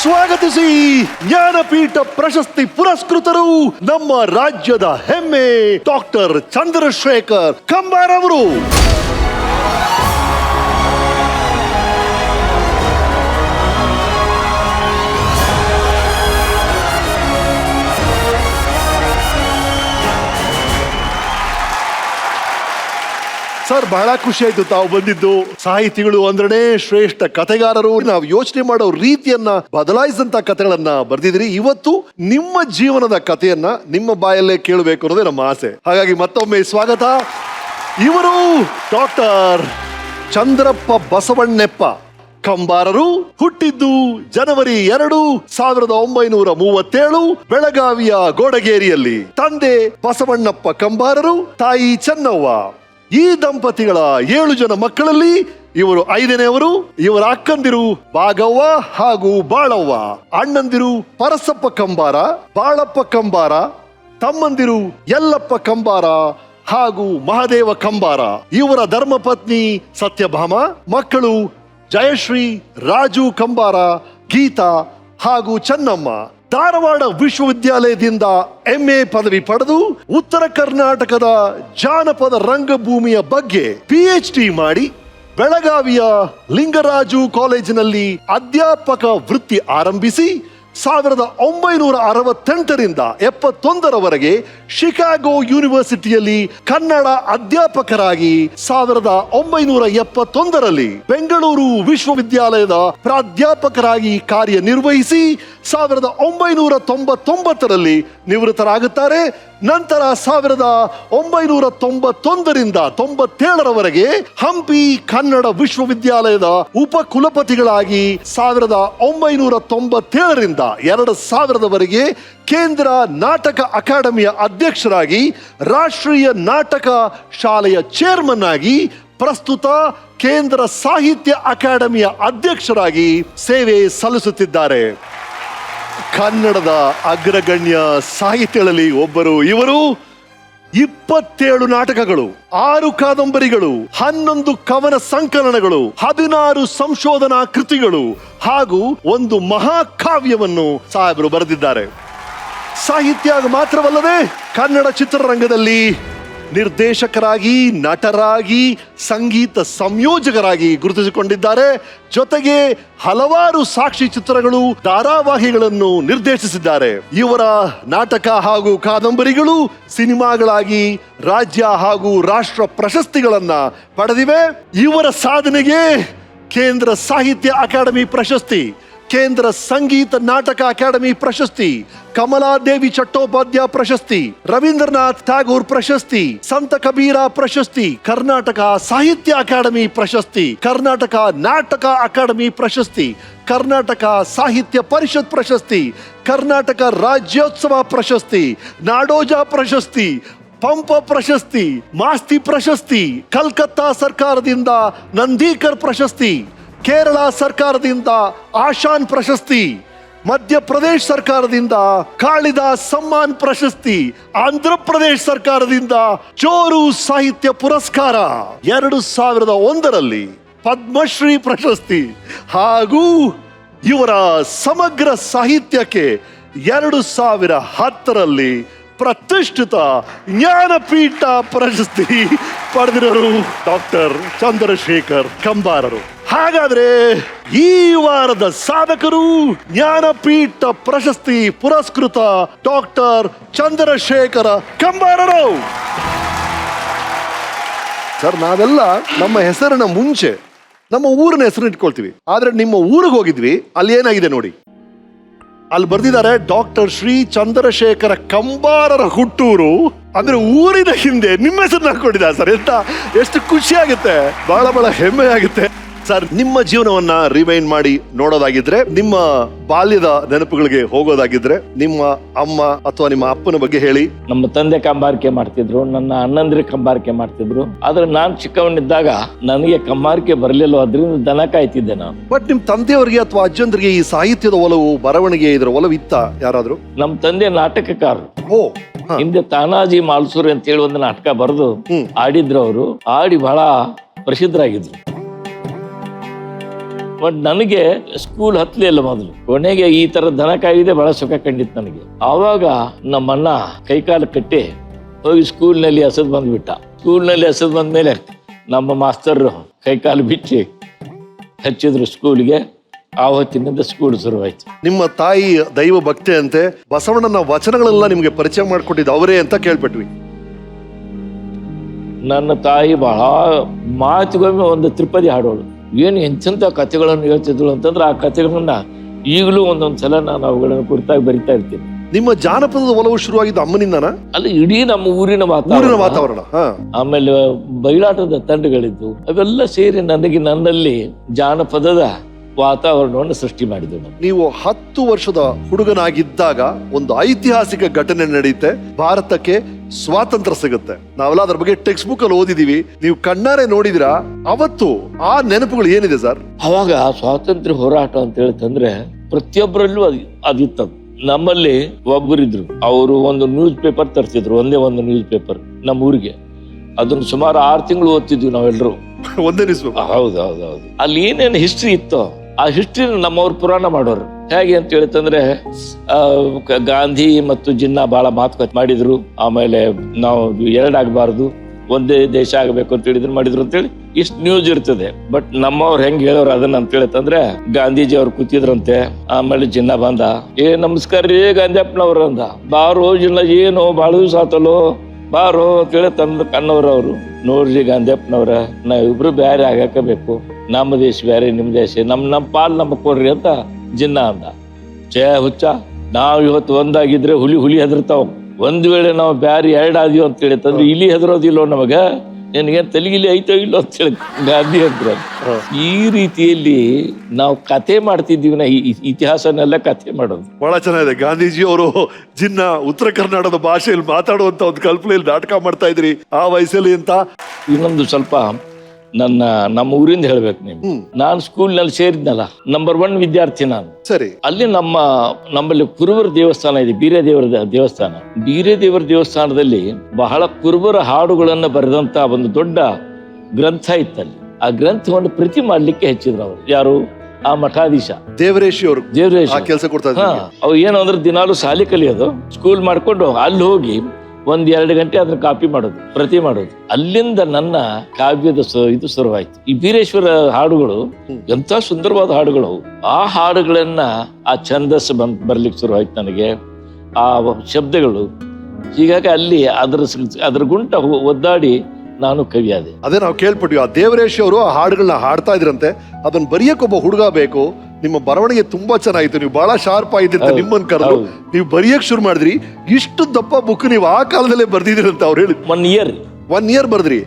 ಸ್ವಾಗತಿಸಿ ಜ್ಞಾನಪೀಠ ಪ್ರಶಸ್ತಿ ಪುರಸ್ಕೃತರು ನಮ್ಮ ರಾಜ್ಯದ ಹೆಮ್ಮೆ ಡಾಕ್ಟರ್ ಚಂದ್ರಶೇಖರ್ ಕಂಬಾರ್ ಅವರು. ಸರ್, ಬಹಳ ಖುಷಿ ಆಯ್ತು ತಾವು ಬಂದಿದ್ದು. ಸಾಹಿತಿಗಳು ಅಂದ್ರೆ ಶ್ರೇಷ್ಠ ಕಥೆಗಾರರು. ನಾವು ಯೋಚನೆ ಮಾಡೋ ರೀತಿಯನ್ನ ಬದಲಾಯಿಸಿದಂತ ಕಥೆಗಳನ್ನ ಬರ್ದಿದ್ರಿ. ಇವತ್ತು ನಿಮ್ಮ ಜೀವನದ ಕಥೆಯನ್ನ ನಿಮ್ಮ ಬಾಯಲ್ಲೇ ಕೇಳಬೇಕು ಅನ್ನೋದೇ ನಮ್ಮ ಆಸೆ. ಹಾಗಾಗಿ ಮತ್ತೊಮ್ಮೆ ಸ್ವಾಗತ. ಇವರು ಡಾಕ್ಟರ್ ಚಂದ್ರಪ್ಪ ಬಸವಣ್ಣಪ್ಪ ಕಂಬಾರರು. ಹುಟ್ಟಿದ್ದು ಜನವರಿ 2, 1937 ಬೆಳಗಾವಿಯ ಗೋಡಗೇರಿಯಲ್ಲಿ. ತಂದೆ ಬಸವಣ್ಣಪ್ಪ ಕಂಬಾರರು, ತಾಯಿ ಚೆನ್ನವ್ವ. ಈ ದಂಪತಿಗಳ 7 ಜನ ಮಕ್ಕಳಲ್ಲಿ ಇವರು 5ನೇವರು. ಇವರ ಅಕ್ಕಂದಿರು ಬಾಗವ್ವ ಹಾಗೂ ಬಾಳವ್ವ. ಅಣ್ಣಂದಿರು ಪರಸಪ್ಪ ಕಂಬಾರ, ಬಾಳಪ್ಪ ಕಂಬಾರ. ತಮ್ಮಂದಿರು ಯಲ್ಲಪ್ಪ ಕಂಬಾರ ಹಾಗೂ ಮಹಾದೇವ ಕಂಬಾರ. ಇವರ ಧರ್ಮಪತ್ನಿ ಸತ್ಯಭಾಮ. ಮಕ್ಕಳು ಜಯಶ್ರೀ, ರಾಜು ಕಂಬಾರ, ಗೀತಾ ಹಾಗೂ ಚೆನ್ನಮ್ಮ. ಧಾರವಾಡ ವಿಶ್ವವಿದ್ಯಾಲಯದಿಂದ MA ಪದವಿ ಪಡೆದು ಉತ್ತರ ಕರ್ನಾಟಕದ ಜಾನಪದ ರಂಗಭೂಮಿಯ ಬಗ್ಗೆ PhD ಮಾಡಿ ಬೆಳಗಾವಿಯ ಲಿಂಗರಾಜು ಕಾಲೇಜಿನಲ್ಲಿ ಅಧ್ಯಾಪಕ ವೃತ್ತಿ ಆರಂಭಿಸಿ 1968ರಿಂದ 71ರವರೆಗೆ ಶಿಕಾಗೋ ಯೂನಿವರ್ಸಿಟಿಯಲ್ಲಿ ಕನ್ನಡ ಅಧ್ಯಾಪಕರಾಗಿ 1971ರಲ್ಲಿ ಬೆಂಗಳೂರು ವಿಶ್ವವಿದ್ಯಾಲಯದ ಪ್ರಾಧ್ಯಾಪಕರಾಗಿ ಕಾರ್ಯನಿರ್ವಹಿಸಿ 1999ರಲ್ಲಿ ನಿವೃತ್ತರಾಗುತ್ತಾರೆ. ನಂತರ 1991ರಿಂದ 97ರವರೆಗೆ ಹಂಪಿ ಕನ್ನಡ ವಿಶ್ವವಿದ್ಯಾಲಯದ ಉಪಕುಲಪತಿಗಳಾಗಿ 1997ರಿಂದ 2000ರವರೆಗೆ ಕೇಂದ್ರ ನಾಟಕ ಅಕಾಡೆಮಿಯ ಅಧ್ಯಕ್ಷರಾಗಿ, ರಾಷ್ಟ್ರೀಯ ನಾಟಕ ಶಾಲೆಯ ಚೇರ್ಮನ್ ಆಗಿ, ಪ್ರಸ್ತುತ ಕೇಂದ್ರ ಸಾಹಿತ್ಯ ಅಕಾಡೆಮಿಯ ಅಧ್ಯಕ್ಷರಾಗಿ ಸೇವೆ ಸಲ್ಲಿಸುತ್ತಿದ್ದಾರೆ. ಕನ್ನಡದ ಅಗ್ರಗಣ್ಯ ಸಾಹಿತ್ಯಗಳಲ್ಲಿ ಒಬ್ಬರು ಇವರು. 27 ನಾಟಕಗಳು, 6 ಕಾದಂಬರಿಗಳು, 11 ಕವನ ಸಂಕಲನಗಳು, 16 ಸಂಶೋಧನಾ ಕೃತಿಗಳು ಹಾಗೂ 1 ಮಹಾಕಾವ್ಯವನ್ನು ಸಾಹೇಬರು ಬರೆದಿದ್ದಾರೆ. ಸಾಹಿತ್ಯ ಮಾತ್ರವಲ್ಲದೆ ಕನ್ನಡ ಚಿತ್ರರಂಗದಲ್ಲಿ ನಿರ್ದೇಶಕರಾಗಿ, ನಟರಾಗಿ, ಸಂಗೀತ ಸಂಯೋಜಕರಾಗಿ ಗುರುತಿಸಿಕೊಂಡಿದ್ದಾರೆ. ಜೊತೆಗೆ ಹಲವಾರು ಸಾಕ್ಷಿ ಚಿತ್ರಗಳು, ಧಾರಾವಾಹಿಗಳನ್ನು ನಿರ್ದೇಶಿಸಿದ್ದಾರೆ. ಇವರ ನಾಟಕ ಹಾಗೂ ಕಾದಂಬರಿಗಳು ಸಿನಿಮಾಗಳಾಗಿ ರಾಜ್ಯ ಹಾಗೂ ರಾಷ್ಟ್ರ ಪ್ರಶಸ್ತಿಗಳನ್ನ ಪಡೆದಿವೆ. ಇವರ ಸಾಧನೆಗೆ ಕೇಂದ್ರ ಸಾಹಿತ್ಯ ಅಕಾಡೆಮಿ ಪ್ರಶಸ್ತಿ, ಕೇಂದ್ರ ಸಂಗೀತ ನಾಟಕ ಅಕಾಡೆಮಿ ಪ್ರಶಸ್ತಿ, ಕಮಲಾದೇವಿ ಚಟ್ಟೋಪಾಧ್ಯಾಯ ಪ್ರಶಸ್ತಿ, ರವೀಂದ್ರನಾಥ್ ಟ್ಯಾಗೋರ್ ಪ್ರಶಸ್ತಿ, ಸಂತ ಕಬೀರ ಪ್ರಶಸ್ತಿ, ಕರ್ನಾಟಕ ಸಾಹಿತ್ಯ ಅಕಾಡೆಮಿ ಪ್ರಶಸ್ತಿ, ಕರ್ನಾಟಕ ನಾಟಕ ಅಕಾಡೆಮಿ ಪ್ರಶಸ್ತಿ, ಕರ್ನಾಟಕ ಸಾಹಿತ್ಯ ಪರಿಷತ್ ಪ್ರಶಸ್ತಿ, ಕರ್ನಾಟಕ ರಾಜ್ಯೋತ್ಸವ ಪ್ರಶಸ್ತಿ, ನಾಡೋಜ ಪ್ರಶಸ್ತಿ, ಪಂಪ ಪ್ರಶಸ್ತಿ, ಮಾಸ್ತಿ ಪ್ರಶಸ್ತಿ, ಕಲ್ಕತ್ತಾ ಸರ್ಕಾರದಿಂದ ನಂದೀಕರ್ ಪ್ರಶಸ್ತಿ, ಕೇರಳ ಸರ್ಕಾರದಿಂದ ಆಶಾನ್ ಪ್ರಶಸ್ತಿ, ಮಧ್ಯಪ್ರದೇಶ ಸರ್ಕಾರದಿಂದ ಕಾಳಿದಾಸ್ ಸಮ್ಮಾನ್ ಪ್ರಶಸ್ತಿ, ಆಂಧ್ರ ಪ್ರದೇಶ ಸರ್ಕಾರದಿಂದ ಚೋರು ಸಾಹಿತ್ಯ ಪುರಸ್ಕಾರ, 2001ರಲ್ಲಿ ಪದ್ಮಶ್ರೀ ಪ್ರಶಸ್ತಿ ಹಾಗೂ ಇವರ ಸಮಗ್ರ ಸಾಹಿತ್ಯಕ್ಕೆ 2010ರಲ್ಲಿ ಪ್ರತಿಷ್ಠಿತ ಜ್ಞಾನಪೀಠ ಪ್ರಶಸ್ತಿ ಪಡೆದಿರೋರು ಡಾಕ್ಟರ್ ಚಂದ್ರಶೇಖರ್ ಕಂಬಾರರು. ಹಾಗಾದ್ರೆ ಈ ವಾರದ ಸಾಧಕರು ಜ್ಞಾನಪೀಠ ಪ್ರಶಸ್ತಿ ಪುರಸ್ಕೃತ ಡಾಕ್ಟರ್ ಚಂದ್ರಶೇಖರ ಕಂಬಾರರು. ಸರ್, ನಾವೆಲ್ಲ ನಮ್ಮ ಹೆಸರಿನ ಮುಂಚೆ ನಮ್ಮ ಊರಿನ ಹೆಸರು ಇಟ್ಕೊಳ್ತೀವಿ. ಆದ್ರೆ ನಿಮ್ಮ ಊರಿಗೆ ಹೋಗಿದ್ವಿ, ಅಲ್ಲಿ ಏನಾಗಿದೆ ನೋಡಿ. ಅಲ್ಲಿ ಬರ್ದಿದ್ದಾರೆ ಡಾಕ್ಟರ್ ಶ್ರೀ ಚಂದ್ರಶೇಖರ ಕಂಬಾರರ ಹುಟ್ಟೂರು. ಅಂದ್ರೆ ಊರಿನ ಹಿಂದೆ ನಿಮ್ಮ ಹೆಸರನ್ನ ಹಾಕೊಂಡಿದ್ದಾರೆ ಸರ್. ಎಷ್ಟು ಖುಷಿ ಆಗುತ್ತೆ, ಬಹಳ ಹೆಮ್ಮೆ ಆಗುತ್ತೆ. ಸರ್, ನಿಮ್ಮ ಜೀವನವನ್ನ ರಿವೈಂಡ್ ಮಾಡಿ ನೋಡೋದಾಗಿದ್ರೆ, ನಿಮ್ಮ ಬಾಲ್ಯದ ನೆನಪುಗಳಿಗೆ ಹೋಗೋದಾಗಿದ್ರೆ, ನಿಮ್ಮ ಅಮ್ಮ ಅಥವಾ ನಿಮ್ಮ ಅಪ್ಪನ ಬಗ್ಗೆ ಹೇಳಿ. ನಮ್ಮ ತಂದೆ ಕಂಬಾರಿಕೆ ಮಾಡ್ತಿದ್ರು, ನನ್ನ ಅಣ್ಣಂದ್ರೆ ಕಂಬಾರಿಕೆ ಮಾಡ್ತಿದ್ರು. ಆದ್ರೆ ನಾನ್ ಚಿಕ್ಕವನಿದ್ದಾಗ ನನಗೆ ಕಂಬಾರಿಕೆ ಬರ್ಲಿಲ್ಲ, ಅದರಿಂದ ದನ ಕಾಯ್ತಿದ್ದೆ ನಾನು. ಬಟ್ ನಿಮ್ ತಂದೆಯವರಿಗೆ ಅಥವಾ ಅಜ್ಜಂದ್ರಿಗೆ ಈ ಸಾಹಿತ್ಯದ ಒಲವು, ಬರವಣಿಗೆ ಇದರ ಒಲವು ಇತ್ತ ಯಾರಾದ್ರು? ನಮ್ಮ ತಂದೆ ನಾಟಕಕಾರರು. ಓ, ಹಿಂದೆ ತಾನಾಜಿ ಮಾಲ್ಸೂರಿ ಅಂತ ಹೇಳಿ ಒಂದು ನಾಟಕ ಬರೆದು ಆಡಿದ್ರು. ಅವರು ಆಡಿ ಬಹಳ ಪ್ರಸಿದ್ಧರಾಗಿದ್ರು. ಬಟ್ ನನಗೆ ಸ್ಕೂಲ್ ಹತ್ತಲಿಲ್ಲ ಮೊದಲು. ಕೊನೆಗೆ ಈ ತರ ದನ ಕಾಯಿದೆ ಬಹಳ ಸುಖ ಕಂಡಿತ್ತು ನನಗೆ. ಆವಾಗ ನಮ್ಮಣ್ಣ ಕೈಕಾಲು ಕಟ್ಟಿ ಹೋಗಿ ಸ್ಕೂಲ್ನಲ್ಲಿ ಎಸೆದು ಬಂದ್ಬಿಟ್ಟ. ಸ್ಕೂಲ್ನಲ್ಲಿ ಎಸೆದು ಬಂದ್ಮೇಲೆ ನಮ್ಮ ಮಾಸ್ತರ್ ಕೈಕಾಲು ಬಿಚ್ಚಿ ಹಚ್ಚಿದ್ರು ಸ್ಕೂಲ್ಗೆ. ಆವತ್ತಿನಿಂದ ಸ್ಕೂಲ್ ಶುರುವಾಯ್ತು. ನಿಮ್ಮ ತಾಯಿ ದೈವ ಭಕ್ತಿ ಅಂತೆ ಬಸವಣ್ಣನ ವಚನಗಳೆಲ್ಲ ನಿಮ್ಗೆ ಪರಿಚಯ ಮಾಡ್ಕೊಟ್ಟಿದ್ದು ಅವರೇ ಅಂತ ಕೇಳ್ಪಟ್ವಿ. ನನ್ನ ತಾಯಿ ಬಹಳ ಮಾತಿಗೊಮ್ಮೆ ಒಂದು ತ್ರಿಪದಿ ಹಾಡೋಳು. ಏನು ಎಂತೆಂಥ ಕಥೆಗಳನ್ನು ಹೇಳ್ತಿದ್ರು ಅಂತಂದ್ರೆ ಆ ಕಥೆಗಳನ್ನ ಈಗಲೂ ಒಂದೊಂದ್ಸಲ ನಾನು ಅವುಗಳನ್ನು ಕುರಿತಾಗಿ ಬರಿತಾ ಇರ್ತೀನಿ. ನಿಮ್ಮ ಜಾನಪದದ ಒಲವು ಶುರುವಾಗಿದ್ದು ಅಮ್ಮನಿಂದನ? ಅಲ್ಲಿ ಇಡೀ ನಮ್ಮ ಊರಿನ ವಾತಾವರಣ. ಆಮೇಲೆ ಬಯಲಾಟದ ತಂಡಗಳಿದ್ದು ಅವೆಲ್ಲ ಸೇರಿ ನನ್ನಲ್ಲಿ ಜಾನಪದದ ವಾತಾವರಣವನ್ನು ಸೃಷ್ಟಿ ಮಾಡಿದ್ರು. ನೀವು 10 ವರ್ಷದ ಹುಡುಗನಾಗಿದ್ದಾಗ ಒಂದು ಐತಿಹಾಸಿಕ ಘಟನೆ ನಡೆಯುತ್ತೆ. ಭಾರತಕ್ಕೆ ಸ್ವಾತಂತ್ರ್ಯ ಸಿಗುತ್ತೆ. ನಾವೆಲ್ಲ ಅದ್ರ ಬಗ್ಗೆ ಟೆಕ್ಸ್ಟ್ ಬುಕ್ ಅಲ್ಲಿ ಓದಿದೀವಿ. ನೀವು ಕಣ್ಣಾರೆ ನೋಡಿದಿರಾ? ಅವತ್ತು ಆ ನೆನಪುಗಳು ಏನಿದೆ ಸರ್? ಅವಾಗ ಸ್ವಾತಂತ್ರ್ಯ ಹೋರಾಟ ಅಂತ ಹೇಳ್ತಂದ್ರೆ ಪ್ರತಿಯೊಬ್ಬರಲ್ಲೂ ಅದಿತ್ತು. ನಮ್ಮಲ್ಲಿ ಒಬ್ಬರಿದ್ರು, ಅವರು ಒಂದು ನ್ಯೂಸ್ ಪೇಪರ್ ತರಿಸಿದ್ರು, ಒಂದೇ ಒಂದು ನ್ಯೂಸ್ ಪೇಪರ್ ನಮ್ಮ ಊರಿಗೆ. ಅದನ್ನು ಸುಮಾರು 6 ತಿಂಗಳು ಓದ್ತಿದ್ವಿ ನಾವೆಲ್ಲರೂ. ಒಂದೇ ನ್ಯೂಸ್ ಪೇಪರ್? ಹೌದು. ಅಲ್ಲಿ ಏನೇನು ಹಿಸ್ಟ್ರಿ ಇತ್ತು ಆ ಹಿಸ್ಟ್ರಿನ ನಮ್ಮವ್ರು ಪುರಾಣ ಮಾಡೋರು. ಹೇಗೆ ಅಂತ ಹೇಳ್ತಂದ್ರೆ ಗಾಂಧಿ ಮತ್ತು ಜಿನ್ನಾ ಬಹಳ ಮಾತುಕತೆ ಮಾಡಿದ್ರು. ಆಮೇಲೆ ನಾವು 2 ಆಗಬಾರ್ದು, ಒಂದೇ ದೇಶ ಆಗಬೇಕು ಅಂತ ಹೇಳಿದ್ರು ಮಾಡಿದ್ರು ಅಂತೇಳಿ ಇಷ್ಟು ನ್ಯೂಸ್ ಇರ್ತದೆ. ಬಟ್ ನಮ್ಮವ್ರು ಹೆಂಗ್ ಹೇಳೋರು ಅದನ್ನ ಅಂತ ಹೇಳ್ತಂದ್ರೆ, ಗಾಂಧೀಜಿ ಅವ್ರು ಕೂತಿದ್ರಂತೆ. ಆಮೇಲೆ ಜಿನ್ನಾ ಬಂದ, ನಮಸ್ಕಾರ ರೀ ಗಾಂಧಿಯಪ್ಪನವ್ರ ಅಂದ. ಬಾರೋ ಜಿನ್ನಾ, ಏನು ಭಾಳ ದಿವಸ ಆತಲ್ಲೋ, ಬಾರೋ ಅಂತೇಳಿ ತಂದ ಕಣ್ಣವ್ರ ಅವರು. ನೋಡ್ರಿ ಗಾಂಧಿಯಪ್ಪನವ್ರ, ನಾವಿಬ್ರು ಬೇರೆ ಆಗಾಕಬೇಕು, ನಮ್ಮ ದೇಶ ಬೇರೆ ನಿಮ್ ದೇಶ, ನಮ್ಮ ಪಾಲ್ ನಮಗ್ ಕೊಡ್ರಿ ಅಂತ ಜಿನ್ನಾ ಅಂದ. ಹುಚ್ಚ, ನಾವ್ ಇವತ್ತು ಒಂದಾಗಿದ್ರೆ ಹುಲಿ ಹೆದರ್ತಾವ, ಒಂದ್ ವೇಳೆ ನಾವು ಬ್ಯಾರಿ 2 ಆದ್ವಿ ಅಂತ ಹೇಳಿತಂದ್ರೆ ಇಲಿ ಹೆದರೋದಿಲ್ಲೋ ನಮಗ, ನಿನಗೇನ್ ತಲೆಗಿಲಿ ಐತೋ ಇಲ್ಲೋ ಅಂತ ಹೇಳಿ ಗಾಂಧಿ ಅಂದ್ರ. ಈ ರೀತಿಯಲ್ಲಿ ನಾವು ಕತೆ ಮಾಡ್ತಿದ್ದೀವಿ. ಇತಿಹಾಸನೆಲ್ಲ ಕತೆ ಮಾಡೋದು ಬಹಳ ಚೆನ್ನಾಗಿದೆ. ಗಾಂಧೀಜಿ ಅವರು ಜಿನ್ನಾ ಉತ್ತರ ಕರ್ನಾಟಕದ ಭಾಷೆಯಲ್ಲಿ ಮಾತಾಡುವಂತ ಒಂದು ಕಲ್ಪನೆಯಲ್ಲಿ ನಾಟಕ ಮಾಡ್ತಾ ಇದ್ರಿ ಆ ವಯಸ್ಸಲ್ಲಿ ಅಂತ. ಇನ್ನೊಂದು ಸ್ವಲ್ಪ ನಮ್ಮ ಊರಿಂದ ಹೇಳ್ಬೇಕು ನೀವು. ನಾನು ಸ್ಕೂಲ್ನಲ್ಲಿ ಸೇರಿದ್ನಲ್ಲ, ನಂಬರ್ 1 ವಿದ್ಯಾರ್ಥಿ ನಾನು. ಸರಿ. ಅಲ್ಲಿ ನಮ್ಮಲ್ಲಿ ಕುರುಬರ ದೇವಸ್ಥಾನ ಇದೆ, ಬೀರೇದೇವರ ದೇವಸ್ಥಾನ. ಬೀರೇದೇವರ ದೇವಸ್ಥಾನದಲ್ಲಿ ಬಹಳ ಕುರುಬರ ಹಾಡುಗಳನ್ನ ಬರೆದಂತ ಒಂದು ದೊಡ್ಡ ಗ್ರಂಥ ಇತ್ತಲ್ಲಿ. ಆ ಗ್ರಂಥವನ್ನು ಪ್ರತಿ ಮಾಡ್ಲಿಕ್ಕೆ ಹೆಚ್ಚಿದ್ರು ಅವರು. ಯಾರು? ಆ ಮಠಾಧೀಶ ದೇವರೇಶಿ ಅವರು ಕೆಲಸ ಕೊಡ್ತಾ ಇದ್ರು. ಅವ್ರು ಏನು ಅಂದ್ರೆ ದಿನಾಲು ಶಾಲೆ ಕಲಿಯೋದು, ಸ್ಕೂಲ್ ಮಾಡ್ಕೊಂಡು ಅಲ್ಲಿ ಹೋಗಿ 1-2 ಗಂಟೆ ಅದ್ರ ಕಾಪಿ ಮಾಡೋದು, ಪ್ರತಿ ಮಾಡೋದು. ಅಲ್ಲಿಂದ ನನ್ನ ಕಾವ್ಯದ ಇದು ಶುರುವಾಯ್ತು. ಈ ಬೀರೇಶ್ವರ ಹಾಡುಗಳು ಎಂತ ಸುಂದರವಾದ ಹಾಡುಗಳು. ಆ ಹಾಡುಗಳನ್ನ ಆ ಛಂದಸ್ಸು ಬರ್ಲಿಕ್ಕೆ ಶುರುವಾಯ್ತು ನನಗೆ, ಆ ಶಬ್ದಗಳು. ಹೀಗಾಗಿ ಅಲ್ಲಿ ಅದ್ರ ಗುಂಟ ಒದ್ದಾಡಿ ನಾನು ಕವಿ ಆದೆ. ಅದೇ ನಾವು ಕೇಳ್ಪಟ್ವಿ, ಆ ದೇವರೇಶಿ ಅವರು ಆ ಹಾಡುಗಳನ್ನ ಹಾಡ್ತಾ ಇದ್ರಂತೆ. ಅದನ್ನ ಬರೆಯಕ್ಕೊಬ್ಬ ಹುಡುಗ ಬೇಕು. ನಿಮ್ಮ ಬರವಣಿಗೆ ತುಂಬಾ ಚೆನ್ನಾಗಿತ್ತು, ನೀವು ಬಹಳ ಶಾರ್ಪ್ ಆಗಿದ್ದಂತೆ. ನಿಮ್ಮನ್ನ ಕರೆದು ನೀವು ಬರೆಯಕ್ ಶುರು ಮಾಡಿದ್ರಿ. ಇಷ್ಟು ದಪ್ಪ ಬುಕ್ ನೀವು ಆ ಕಾಲದಲ್ಲೇ ಬರ್ದಿದ್ದೀರಿ ಅಂತ ಅವ್ರು ಹೇಳಿ. 1 ಇಯರ್ ಬರ್ದ್ರಿ.